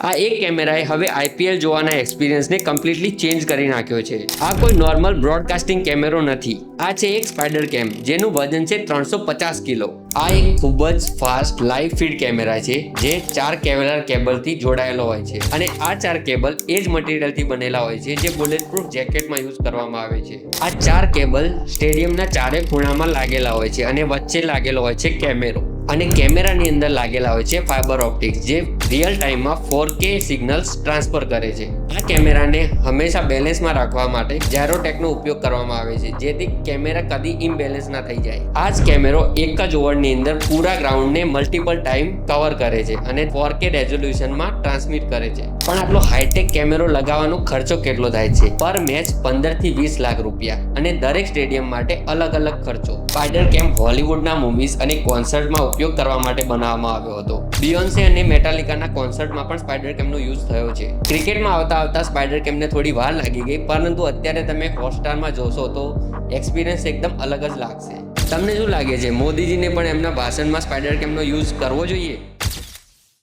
આ એક કેમેરાએ હવે આઈપીએલ જોવાના એક્સપિરિયન્સને કમ્પ્લીટલી ચેન્જ કરી નાખ્યો છે. આ કોઈ નોર્મલ બ્રોડકાસ્ટિંગ કેમેરો નથી. આ છે એક સ્પાઈડર કેમ જેનું વજન છે 350 કિલો. આ એક ખૂબ જ ફાસ્ટ લાઇવ ફીડ કેમેરા છે જે 4 કેવેલર કેબલથી જોડાયેલો હોય છે અને આ 4 કેબલ એ જ મટીરિયલથી બનેલા હોય છે જે બુલેટ પ્રૂફ જેકેટમાં યુઝ કરવામાં આવે છે. આ 4 કેબલ સ્ટેડિયમના ચારે ખૂણામાં લાગેલા હોય છે અને વચ્ચે લાગેલો હોય છે કેમેરો. અને કેમેરાની અંદર લાગેલા હોય છે ફાઇબર ઓપ્ટિક્સ જે રિયલ ટાઈમમાં 4K સિગ્નલ્સ ટ્રાન્સફર કરે છે. આ કેમેરાને હંમેશા બેલેન્સમાં રાખવા માટે જાયરોટેકનો ઉપયોગ કરવામાં આવે છે જેથી કેમેરા કદી ઇમ્બેલેન્સ ના થઈ જાય. આ જ કેમેરો એક જ ઓવરની અંદર પૂરા ગ્રાઉન્ડને મલ્ટિપલ ટાઈમ કવર કરે છે અને 4K રેઝોલ્યુશનમાં ટ્રાન્સમિટ કરે છે. પણ આટલો હાઈટેક કેમેરો લગાવવાનો ખર્ચો કેટલો થાય છે? પર મેચ 15 થી 20 લાખ રૂપિયા અને દરેક સ્ટેડિયમ માટે અલગ અલગ ખર્ચો. સ્પાઈડર કેમ હોલિવૂડના મૂવીઝ અને કોન્સર્ટમાં ઉપયોગ કરવા માટે બનાવવામાં આવ્યો હતો. બિયોન્સે અને મેટાલિકાના કોન્સર્ટમાં પણ સ્પાઈડર કેમનો યુઝ થયો છે. ક્રિકેટમાં આવતા સ્પાઈડર કેમને થોડી વાર લાગી ગઈ, પરંતુ અત્યારે તમે હોટસ્ટારમાં જોશો તો એક્સપિરિયન્સ એકદમ અલગ જ લાગશે. તમને શું લાગે છે, મોદીજીને પણ એમના ભાષણમાં સ્પાઈડર કેમનો યુઝ કરવો જોઈએ?